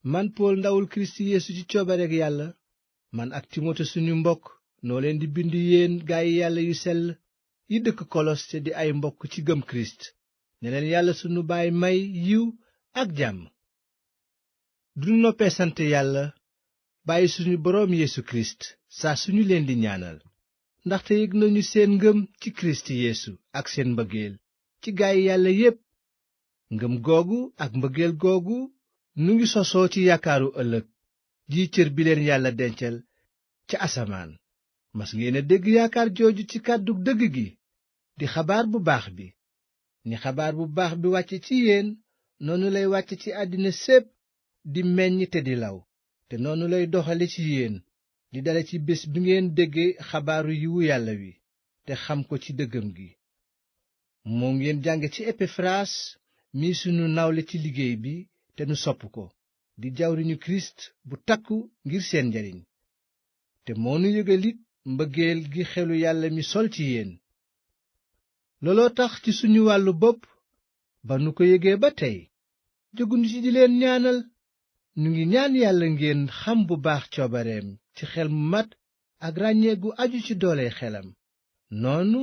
man Pool ndawul Kirist Yeesu ci coobareg Yàlla man ak Timote suñu mbokk noo leen di bind yéen gaay Yàlla yu sell yi dëkk Kolos te di ay mbokk ci gëm Kirist ne leen Yàlla sunu Baay may yiw ak jàmm. duñu noppee sant Yàlla Baay suñu boroom Yeesu Kirist saa suñu leen di ñaanal ndaxte yëg nañu seen ngëm ci Kirist Yeesu ak seen mbëggeel ci gaay Yàlla yépp. ngëm googu ak mbëggeel googu nu ngi sosoo ci yaakaaru ëllëg ji cër bi leen Yàlla dencal ca asamaan. mas ngeen a dégg yaakaar jooju ci kàddu dëgg gi di xabaar bu baax bi. ni xabaar bu baax bi wàcce ci yéen noonu lay wàcce ci àddina sépp di meññ te di law te noonu lay doxale ci yéen di dale ci bés bi ngeen dégge xabaaru yiwu Yàlla wi te xam ko ci dëggam gi. moo ngeen jànge ci Epafaraas mi sunu nawle ci liggéey bi te nu sopp ko di jawriñu Kirist bu takku ngir seen njariñ te moo nu yëgal it mbëggeel gi xelu Yàlla mi sol ci yéen. looloo tax ci suñu wàllu bopp ba nu ko yëgee ba tey jógunu ci di leen ñaanal nu ngi ñaan Yàlla ngeen xam bu baax coobareem ci xel mu mat ak ràññee gu aju ci doole xelam. noonu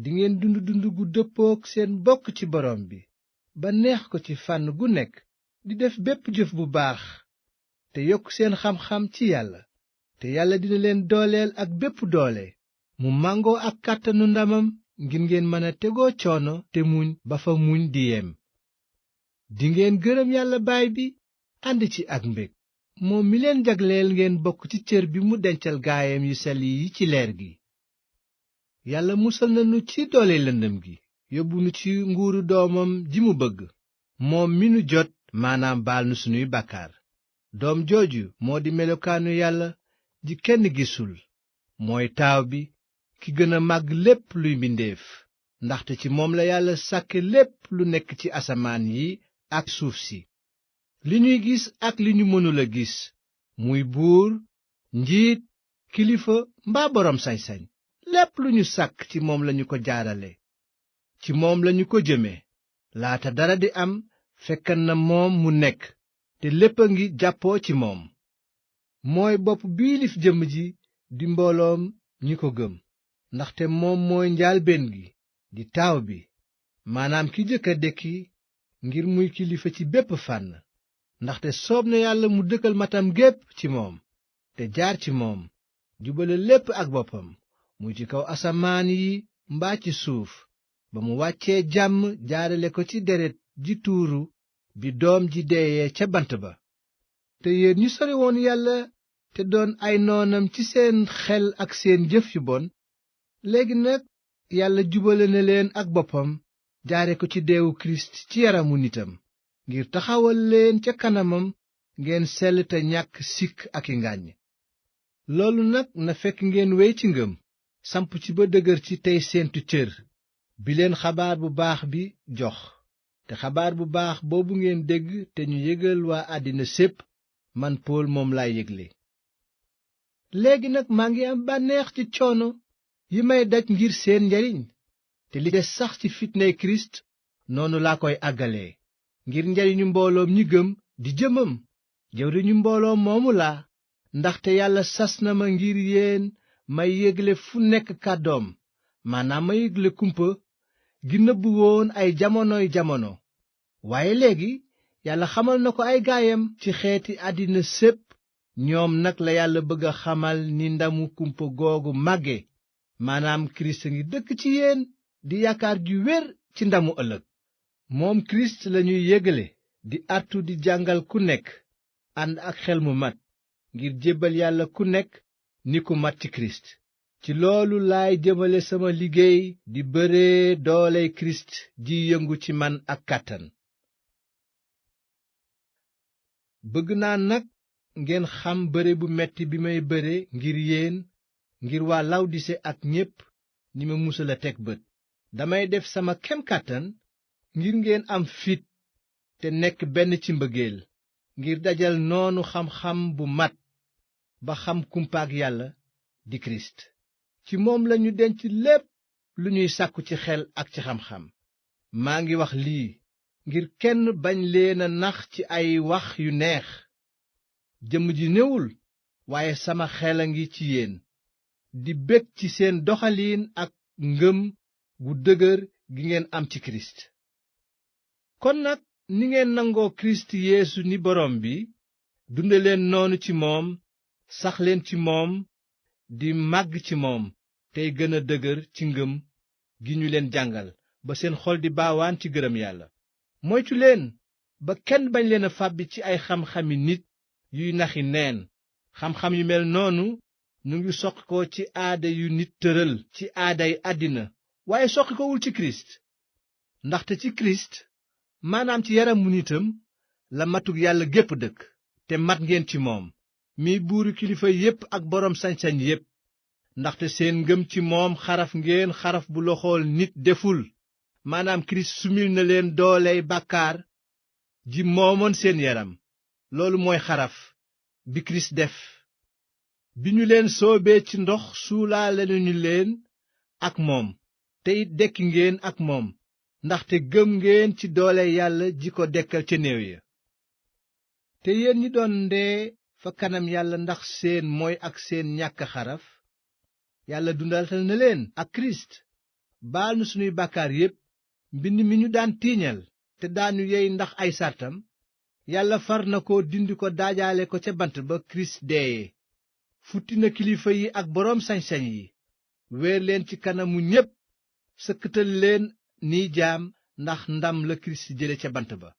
dingeen dund gu dëppook seen bokk ci borom bi ba neex ko ci fànn gu nekk di def bépp jëf bu baax te yokk seen xam-xam ci Yàlla te Yàlla dina leen dooleel ak bépp doole mu màngoo ak kàttanu ndamam ngir ngeen mën a tegoo coono te muñ ba fa muñ di yem. dingeen gërëm Yàlla Baay bi ànd ci ak mbég moom mi leen jagleel ngeen bokk ci cër bi mu dencal gaayam yu sell yi ci leer gi. Yàlla musal nanu ci doole lëndëm gi yóbbu nu ci nguuru doomam ji mu bëgg moom mi nu jot maanaam baal nu sunuy bàkkaar. doom jooju moo di melokaanu Yàlla ji kenn gisul mooy taaw bi ki gën a màgg lépp luy mbindeef ndaxte ci moom la Yàlla sàkke lépp lu nekk ci asamaan yi ak suuf si li ñuy gis ak li ñu mënula gis muy buur njiit kilifa mbaa boroom sañ-sañ lépp lu ñu sàkk ci moom lañu ko jaarale ci moom lañu ko jëme laata dara di am fekkan na moom mu nekk te lépp a ngi jàppoo ci moom. mooy bopp bi yilif jëmm ji di mbooloom ñi ko gëm ndaxte moom mooy njaalbéen gi di taaw bi maanaam ki jëkk a dekki ngir muy kilifa ci bépp fànn ndaxte soob na Yàlla mu dëkkal matam gépp ci moom te jaar ci moom jubale lépp ak boppam muy ci kaw asamaan yi mbaa ci suuf ba mu wàccee jàmm jaarale ko ci deret ji tuuru bi doom ji deeyee ca bant ba. te yéen ñi sori woon Yàlla te doon ay noonam ci seen xel ak seen jëf yu bon léegi nag Yàlla jubale na leen ak boppam jaare ko ci deewu Kirist ci yaramu nitam ngir taxawal leen ca kanamam ngeen sell te ñàkk sikk ak i ngàññ. loolu nag na fekk ngeen wéy ci ngëm samp ci ba dëgër ci tey séentu cër bi leen xabaar bu baax bi jox te xabaar bu baax boobu ngeen dégg te ñu yëgal waa àddina sépp man Pool moom laay yégle. léegi nag maa ngi am bànneex ci coono yi may daj ngir seen njariñ te li des sax ci fitnay Kirist noonu laa koy àggalee ngir njariñu mbooloom ñi gëm di jëmam. jawriñu mbooloo moomu laa ndaxte Yàlla sas na ma ngir yéen may yégle fu nekk kàddoom maanaam ma yégle kumpa gi nëbbu woon ay jamonoy jamono waaye léegi Yàlla xamal na ko ay gaayam ci xeeti àddina sépp. ñoom nag la Yàlla bëgg a xamal ni ndamu kumpa googu màgge maanaam Kirist a ngi dëkk ci yéen di yaakaar ju wér ci ndamu ëllëg. moom Kirist lañuy yégale di artu di jàngal ku nekk ànd ak xel mu mat ngir jébbal Yàlla ku nekk ni ku mat ci Kirist. ci loolu laay jëmale sama liggéey di bëree dooley Kirist ji yëngu ci man ak kàttan. bëgg naa nag ngeen xam bëre bu metti bi may bëre ngir yéen ngir waa Lawdise ak ñépp ñi ma musal a teg bët. damay def sama kem kàttan ngir ngeen am fit te nekk benn ci mbëggeel ngir dajal noonu xam-xam bu mat ba xam kumpaag Yàlla di Kirist. ci moom lañu denc lépp lu ñuy sàkku ci xel ak ci xam-xam. maa ngi wax lii ngir kenn bañ leen a nax ci ay wax yu neex jëmm ji newul waaye sama xel a ngi ci yéen di bég ci seen doxaliin ak ngëm gu dëgër gi ngeen am ci kirist kon nag ni ngeen nangoo kirist yeesu ni boroom bi dunde leen noonu ci moom sax leen ci moom di màgg ci moom tey gën a dëgër ci ngëm gi ñu leen jàngal ba seen xol di baawaan ci gërëm yàlla moytu leen ba kenn bañ leen a fàbbi ci ay xam-xami nit yuy naxi neen xam-xam yu mel noonu ñu ngi soqi ko ci aada yu nit tëral ci aaday àddina waaye soqi kowul ci kirist ndaxte ci kirist maanaam ci yaramu nitam la matuk yàlla gépp dëkk te mat ngeen ci moom miy buuru kilifa yépp ak boroom sañ-sañ yépp ndaxte seen ngëm ci moom xaraf ngeen xaraf bu loxool nit deful maanaam kirist sumil na leen dooley bàkkaar ji moomoon seen yaram loolu mooy xaraf bi kirist def bi ñu leen soobee ci ndox suulaale nañu leen ak moom te it dekki ngeen ak moom ndaxte gëm ngeen ci doole yàlla ji ko dekkal ca néew ya te yéen ñi doon dee fa kanam yàlla ndax seen mooy ak seen ñàkk xaraf yàlla dundaltal na leen ak kirist baal nu sunuy bàkkaar yépp mbind mi ñu daan tiiñal te daanu yey ndax ay sartam yàlla far na ko dindi ko daajaale ko ca bant ba kirist deeye futti na kilifa yi ak boroom sañ-sañ yi weer leen ci kanamu ñépp sëkkatal leen niy jaam ndax ndam la kirist jële ca bant ba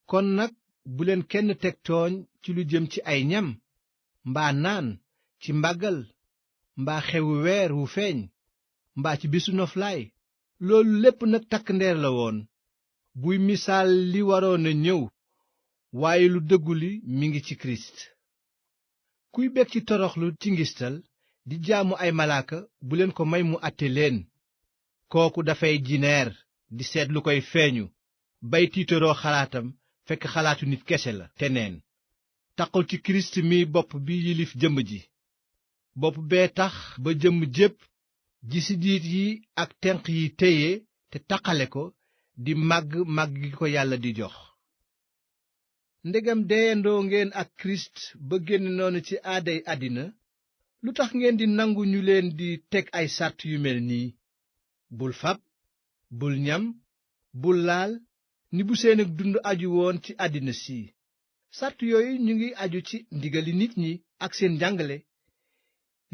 kon nag bu leen kenn teg tooñ ci lu jëm ci ay ñam mbaa naan ci màggal mbaa xewu weer wu feeñ mbaa ci bisu noflaay loolu lépp nag takk ndeer la woon buy misaal li waroon a ñëw waaye lu dëggu li mi ngi ci kirist kuy bég ci toroxlu ci ngistal di jaamu ay malaaka bu leen ko may mu àtte leen kooku dafay jineer di seet lu koy feeñu bay tiitaroo xalaatam fekk xalaatu nit kese la te neen taqul ci kirist mi bopp bi yilif jëmm ji bopp bee tax ba jëmm jépp ji siddiit yi ak tenq yi téye te taqale ko di màgg màgg gi ko yàlla di jox ndegam deyandoo ngeen ak kirist ba génn noonu ci aaday àddina lu tax ngeen di nangu ñu leen di teg ay sàrt yu mel nii bul fab bul ñam bul laal ni bu seen ak dund aju woon ci àddina si sàrt yooyu ñu ngi aju ci ndigali nit ñi ak seen njàngale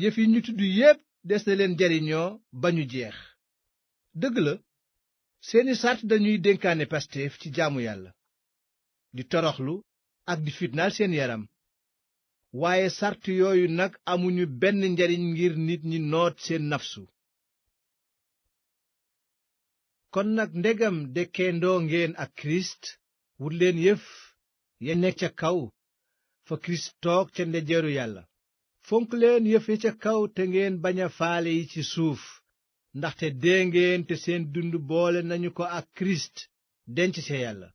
yëf yi ñu tudd yépp des na leen jariñoo ba ñu jeex dëgg la seeni sàrt dañuy dénkaane pasteef ci jaamu yàlla di toroxlu ak di fitnaal seen yaram waaye sàrt yooyu nag amuñu benn njariñ ngir nit ñi noot seen nafsu kon nag ndegam dekkeendoo ngeen ak kirist wut leen yëf ya nekk ca kaw fa kirist toog ca ndeyjooru yàlla fonk leen yëf ya ca kaw te ngeen bañ a faale yi ci suuf ndaxte dee ngeen te seen dund boole nañu ko ak kirist denc ca yàlla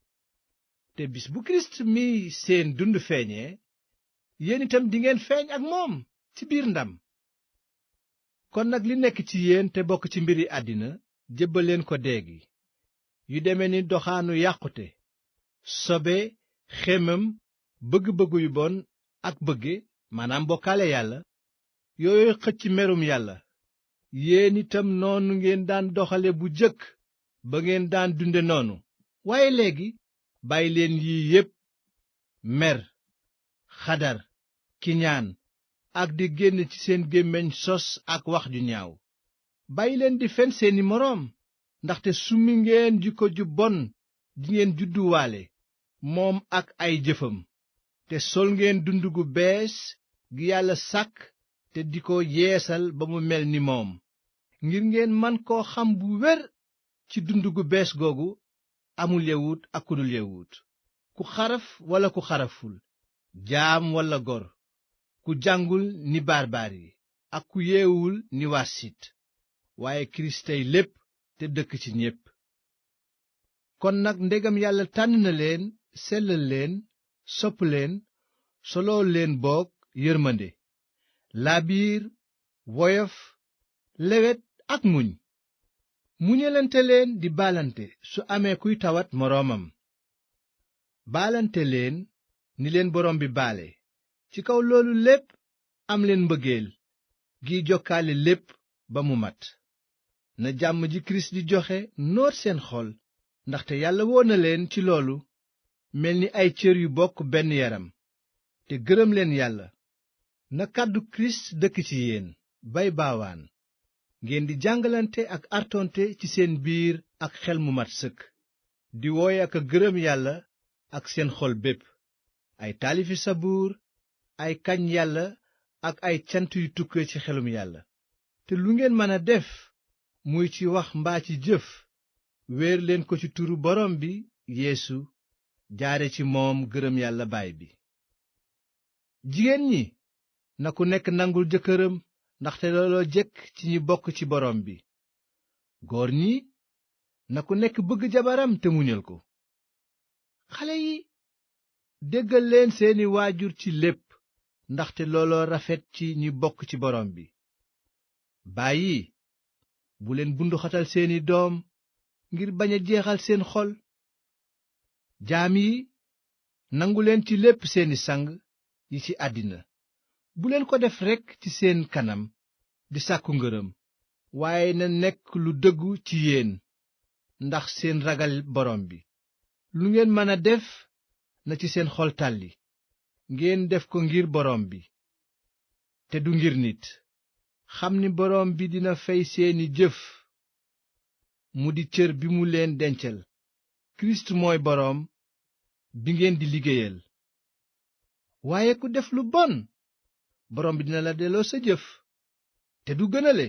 te bis bu kirist mi seen dund feeñee yéen itam dingeen feeñ ak moom ci biir ndam kon nag li nekk ci yéen te bokk ci mbiri àddina jébbal leen ko dee gi yu deme ni doxaanu yàqute sobe xemem bëgg-bëgg yu bon ak bëgge maanaam bokkaale yàlla yooyu xëcc merum yàlla yéen itam noonu ngeen daan doxale bu jëkk ba ngeen daan dunde noonu waaye léegi bàyyi leen yii yépp mer xadar kiñaan ak di génn ci seen gémmiñ sos ak wax ju ñaaw bàyyi leen di fen seeni moroom ndaxte summi ngeen jikko ju bon ji ngeen judduwaale moom ak ay jëfam te sol ngeen dund gu bees gi yàlla sàkk te di ko yeesal ba mu mel ni moom ngir ngeen man koo xam bu wér ci dund gu bees googu amul yawut ak ku dul yawut ku xaraf walla ku xaraful jaam walla gor ku jàngul ni barbaar yi ak ku yeewul ni waa Siit waaye kirist tey lépp te dëkk ci ñépp kon nag ndegam yàlla tànn na leen sellal leen sopp leen soloo leen boog yërmande laabiir woyof lewet ak muñ muñalante leen di baalante su amee kuy tawat moroomam baalante leen ni leen borom bi baale. ci kaw loolu lépp am leen mbëggeel giy jokkaale lépp ba mu mat. na jàmm ji kirist di joxe noot seen xol, ndaxte yàlla woo na leen ci loolu mel ni ay cër yu bokk benn yaram. te gërëm leen yàlla. na kàddu kirist dëkk ci yéen bay baawaan, ngeen di jàngalante ak artonte ci seen biir ak xel mu mat sëkk, di wooye ak a gërëm yàlla ak seen xol bépp, ay taalifi sabuur, ay kañ yàlla ak ay cant yu tukkee ci xelum yàlla. te lu ngeen mën a def, muy ci wax mbaa ci jëf, wéer leen ko ci turu borom bi Yeesu, jaare ci moom gërëm yàlla Baay bi. jigéen ñi, na ku nekk nangul jëkkëram, ndaxte looloo jekk ci ñi bokk ci borom bi. góor ñi, na ku nekk bëgg jabaram te muñal ko. xale yi, déggal leen seeni waajur ci lépp, ndaxte looloo rafet ci ñi bokk ci borom bi. baay yi, bu leen bunduxatal seeni doom ngir bañ a jeexal seen xol. jaam yi, nangu leen ci lépp seeni sang yi ci àddina. bu leen ko def rekk ci seen kanam di sàkku ngërëm, waaye na nekk lu dëggu ci yéen ndax seen ragal borom bi. lu ngeen mën a def, na ci seen xol tàlli, ngeen def ko ngir borom bi te du ngir nit. xam ni borom bi dina fey seeni jëf, mu di cër bi mu leen dencal. kirist mooy boroom bi ngeen di liggéeyal. waaye ku def lu bon, borom bi dina la delloo sa jëf, te du gënale.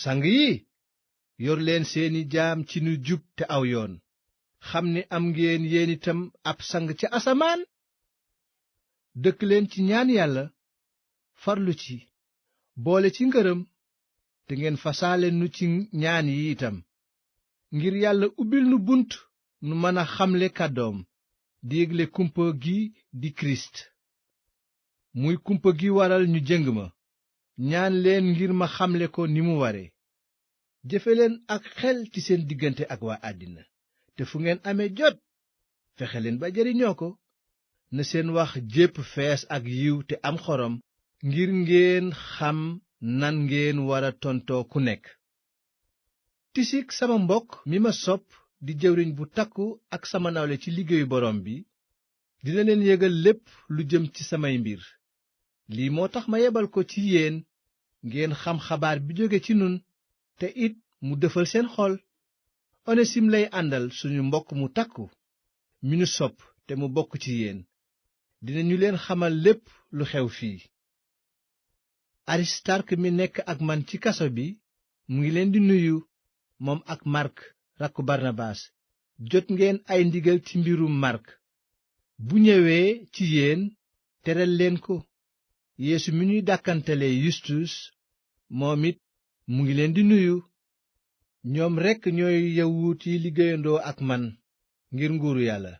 sang yi, yor leen seeni jaam ci nu jub te aw yoon, xam ni am ngeen yéen itam ab sang ca asamaan. dëkk leen ci ñaan yàlla, farlu ci, boole ci ngërëm, te ngeen fasaale nu ci ñaan yi itam, ngir yàlla ubbil nu bunt nu mën a xamle kàddoom, di yégle kumpa gi di kirist, muy kumpa gi waral ñu jëng ma. ñaan leen ngir ma xamle ko ni mu ware. jëfe leen ak xel ci seen diggante ak waa àddina, te fu ngeen amee jot, fexe leen ba jariñoo ko. na seen wax jépp fees ak yiw te am xorom, ngir ngeen xam nan ngeen wara tontoo ku nekk. tisik sama mbokk mi ma sopp di jëwriñ bu takku ak sama nawle ci liggéeyu borom bi, dina leen yégal lépp lu jëm ci samay mbir. lii moo tax ma yebal ko ci yéen, ngeen xam xabaar bi jóge ci nun, te it mu dëfal seen xol. onesim lay àndal, suñu mbokk mu takku mi nu sopp te mu bokk ci yéen. dinañu leen xamal lépp lu xew fii. aristark mi nekk ak man ci kaso bi mu ngi leen di nuyu, moom ak màrk rakku barnabaas. jot ngeen ay ndigal ci mbirum màrk. bu ñëwee ci yéen, teral leen ko. yeesu mi ñuy dàkkantale yustus moom it mu ngi leen di nuyu. ñoom rekk ñooy yawut yi liggéeyandoo ak man ngir nguuru yàlla,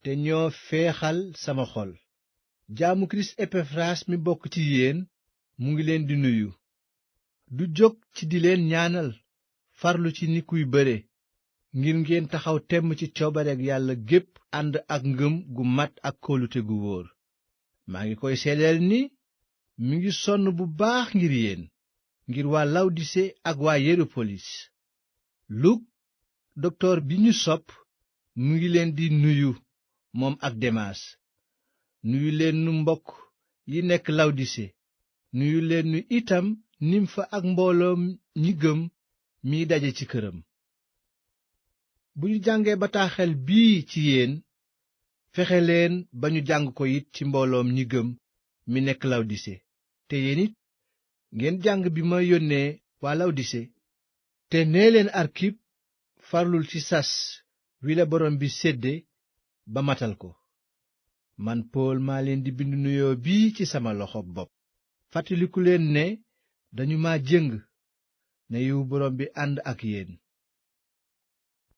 te ñoo feexal sama xol. jaamu kirist epafras mi bokk ci yéen mu ngi leen di nuyu. du jóg ci di leen ñaanal, farlu ci ni kuy bëre, ngir ngeen taxaw temm ci coobareek yàlla gépp, ànd ak ngëm gu mat ak kóolute gu wóor. maa ngi koy seedeel ni mi ngi sonn bu baax ngir yéen, ngir waa lawdise ak waa yerapolis. luk doktoor bi ñu sopp mu ngi leen di nuyu, moom ak demaas. nuyu leen nu mbokk yi nekk lawdise. nuyu leen nu itam nimfa ak mbooloom ñi gëm miy daje ci këram. bu ñu jàngee bataaxel bii ci yéen, fexe leen ba ñu jàng ko it ci mbooloom ñi gëm mi nekk lawdise. te yéen it ngeen jàng bi ma yónnee waa lawdise. te nee leen arkip farlul ci sas wi la borom bi sédde ba matal ko. man pool maa leen di bind nuyoo bii ci sama loxo bopp. fàttaliku leen ne dañu ma jëng. na yiwu borom bi ànd ak yéen.